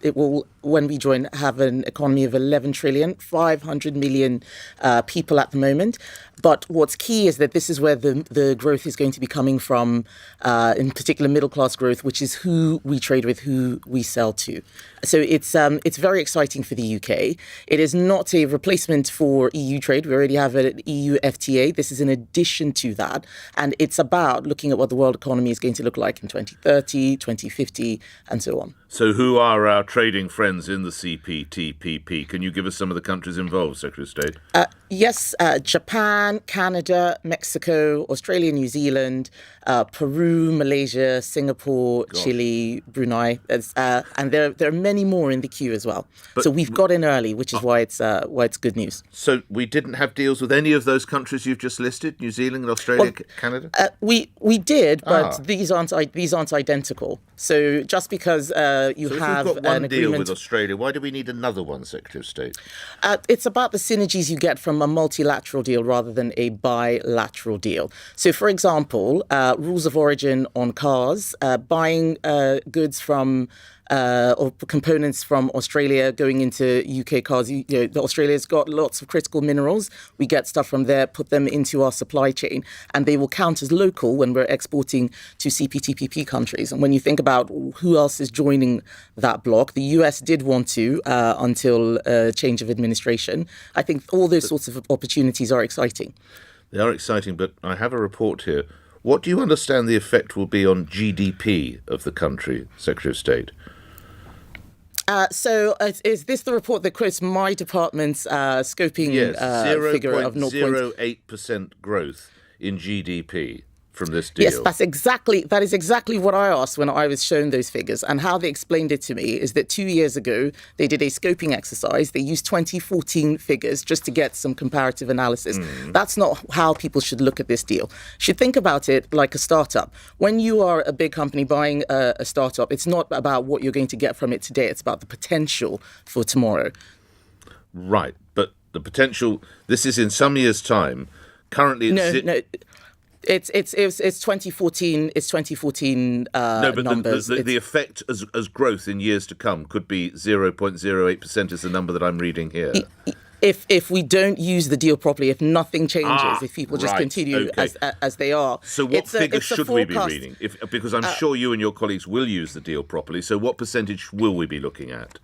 it will, when we join, have an economy of 11 trillion, 500 million people at the moment. But what's key is that this is where the growth is going to be coming from, in particular middle class growth, which is who we trade with, who we sell to. So it's very exciting for the UK. It is not a replacement for EU trade. We already have an EU FTA. This is in addition to that. And it's about looking at what the world economy is going to look like in 2030, 2050, and so on. So who are our trading friends in the CPTPP? Can you give us some of the countries involved, Secretary of State? Yes, Japan, Canada, Mexico, Australia, New Zealand, Peru, Malaysia, Singapore, Chile, Brunei, and there are many more in the queue as well. But so we've got in early, which is why it's good news. So we didn't have deals with any of those countries you've just listed, New Zealand, Australia, Canada? We did, but these aren't identical. So just because if have we've got one an deal agreement with Australia, why do we need another one, Secretary of State? It's about the synergies you get from a multilateral deal rather than a bilateral deal. So, for example, rules of origin on cars, buying goods from or components from Australia going into UK cars. Australia's got lots of critical minerals. We get stuff from there, put them into our supply chain, and they will count as local when we're exporting to CPTPP countries. And when you think about who else is joining that bloc, the US did want to until change of administration. I think all those sorts of opportunities are exciting. They are exciting, but I have a report here. What do you understand the effect will be on GDP of the country, Secretary of State? So is this the report that quotes my department's scoping figure of 0.08% growth in GDP from this deal? Yes, that is exactly what I asked when I was shown those figures. And how they explained it to me is that 2 years ago, they did a scoping exercise. They used 2014 figures just to get some comparative analysis. That's not how people should look at this deal. Should think about it like a startup. When you are a big company buying a startup, it's not about what you're going to get from it today. It's about the potential for tomorrow. Right. But the potential, this is in some years' time. Currently, No. It's 2014. It's 2014 no, but numbers. The effect as growth in years to come could be 0.08% is the number that I'm reading here. If we don't use the deal properly, if nothing changes, if people just continue as they are. So what figures should we be reading? Because I'm sure you and your colleagues will use the deal properly. So what percentage will we be looking at?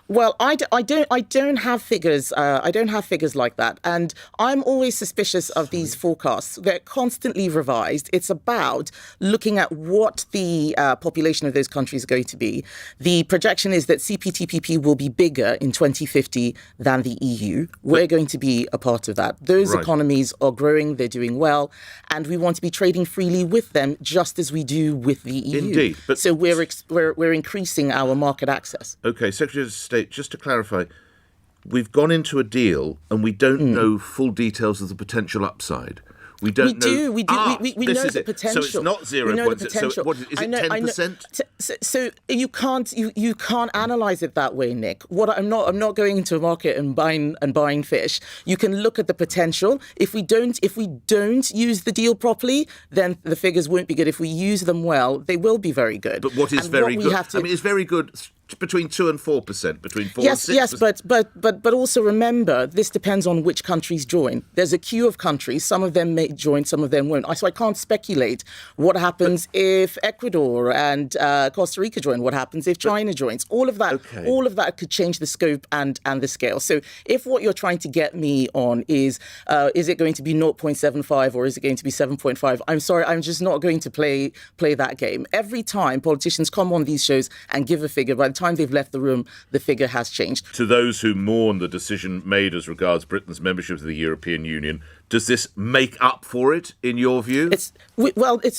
Well, I don't have figures. I don't have figures like that, and I'm always suspicious of these forecasts. They're constantly revised. It's about looking at what the population of those countries are going to be. The projection is that CPTPP will be bigger in 2050 than the EU. We're going to be a part of that. Those economies are growing, they're doing well, and we want to be trading freely with them just as we do with the EU. Indeed. But so we're increasing our market access. Okay, Secretary of State, just to clarify, we've gone into a deal and we don't know full details of the potential upside. We know the potential. So it's not 0.0. So what is it, 10%? So you can't analyze it that way, Nick. I'm not going into a market and buying fish. You can look at the potential. If we don't use the deal properly, then the figures won't be good. If we use them well, they will be very good. But what is very good? I mean, it's very good. Between 2 and 4%, between 4 and 6%. Yes, but also remember, this depends on which countries join. There's a queue of countries. Some of them may join, some of them won't. So I can't speculate what happens if Ecuador and Costa Rica join. What happens if China joins? All of that could change the scope and the scale. So if what you're trying to get me on is it going to be 0.75 or is it going to be 7.5? I'm sorry, I'm just not going to play that game. Every time politicians come on these shows and give a figure, by the time they've left the room, the figure has changed. To those who mourn the decision made as regards Britain's membership of the European Union, does this make up for it, in your view? It's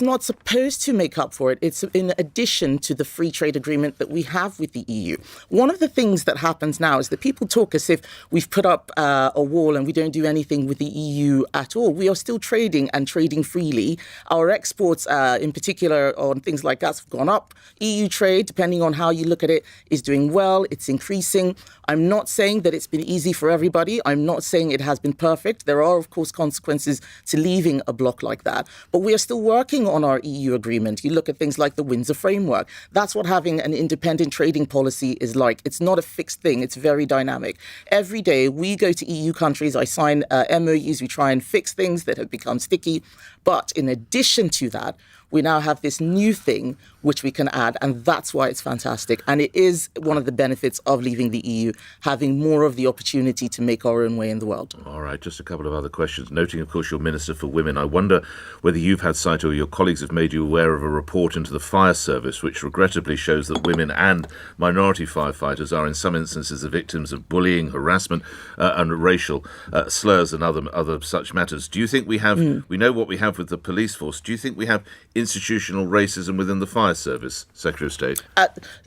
not supposed to make up for it. It's in addition to the free trade agreement that we have with the EU. One of the things that happens now is that people talk as if we've put up a wall and we don't do anything with the EU at all. We are still trading and trading freely. Our exports, in particular on things like gas, have gone up. EU trade, depending on how you look at it, is doing well. It's increasing. I'm not saying that it's been easy for everybody. I'm not saying it has been perfect. There are, of course, consequences to leaving a bloc like that. But we are still working on our EU agreement. You look at things like the Windsor Framework. That's what having an independent trading policy is like. It's not a fixed thing. It's very dynamic. Every day we go to EU countries, I sign MOUs, we try and fix things that have become sticky. But in addition to that, we now have this new thing which we can add, and that's why it's fantastic. And it is one of the benefits of leaving the EU, having more of the opportunity to make our own way in the world. All right, just a couple of other questions. Noting, of course, you're Minister for Women, I wonder whether you've had sight or your colleagues have made you aware of a report into the fire service, which regrettably shows that women and minority firefighters are in some instances the victims of bullying, harassment and racial slurs and other such matters. Do you think we have, we know what we have with the police force, do you think we have institutional racism within the fire service, Secretary of State?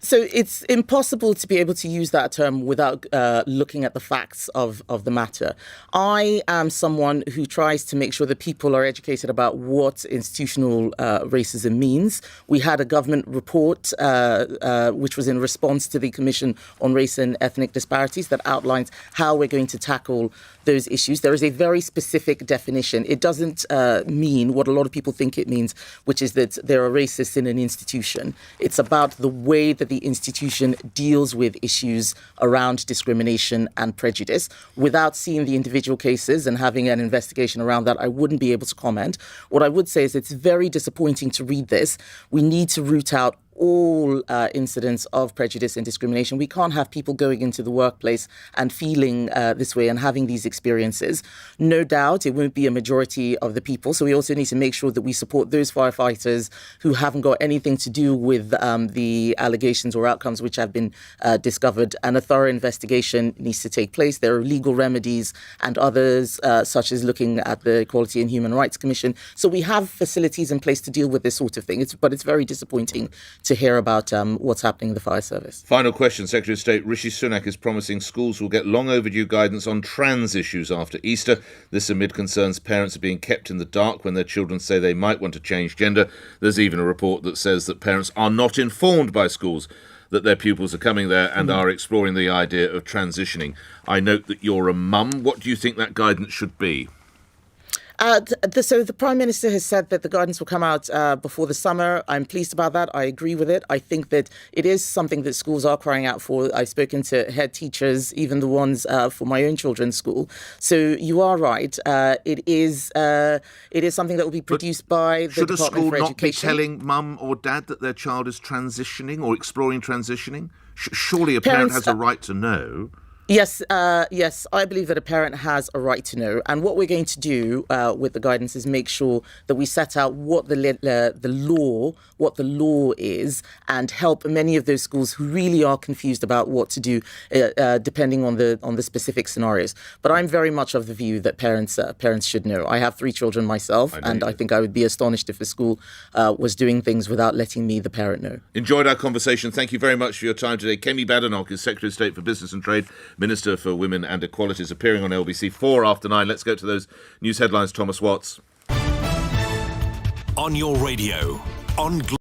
So it's impossible to be able to use that term without looking at the facts of the matter. I am someone who tries to make sure that people are educated about what institutional racism means. We had a government report which was in response to the Commission on Race and Ethnic Disparities that outlines how we're going to tackle those issues. There is a very specific definition. It doesn't mean what a lot of people think it means, which is that there are racists in an institution. It's about the way that the institution deals with issues around discrimination and prejudice. Without seeing the individual cases and having an investigation around that, I wouldn't be able to comment. What I would say is it's very disappointing to read this. We need to root out all incidents of prejudice and discrimination. We can't have people going into the workplace and feeling this way and having these experiences. No doubt it won't be a majority of the people. So we also need to make sure that we support those firefighters who haven't got anything to do with the allegations or outcomes which have been discovered. And a thorough investigation needs to take place. There are legal remedies and others, such as looking at the Equality and Human Rights Commission. So we have facilities in place to deal with this sort of thing. But it's very disappointing to hear about what's happening in the fire service. Final question, Secretary of State. Rishi Sunak is promising schools will get long overdue guidance on trans issues after Easter. This amid concerns parents are being kept in the dark when their children say they might want to change gender. There's even a report that says that parents are not informed by schools that their pupils are coming there and are exploring the idea of transitioning. I note that you're a mum. What do you think that guidance should be? So the Prime Minister has said that the guidance will come out before the summer. I'm pleased about that. I agree with it. I think that it is something that schools are crying out for. I've spoken to head teachers, even the ones for my own children's school. So you are right. It is something that will be produced by the Department for Education. Should a school not be telling mum or dad that their child is transitioning or exploring transitioning? Surely a parent has a right to know. Yes, I believe that a parent has a right to know. And what we're going to do with the guidance is make sure that we set out what the law is, and help many of those schools who really are confused about what to do, depending on the specific scenarios. But I'm very much of the view that parents should know. I have 3 children myself, I think I would be astonished if a school was doing things without letting me, the parent, know. Enjoyed our conversation. Thank you very much for your time today. Kemi Badenoch is Secretary of State for Business and Trade, Minister for Women and Equalities, appearing on LBC 4 after 9. Let's go to those news headlines. Thomas Watts. On your radio, on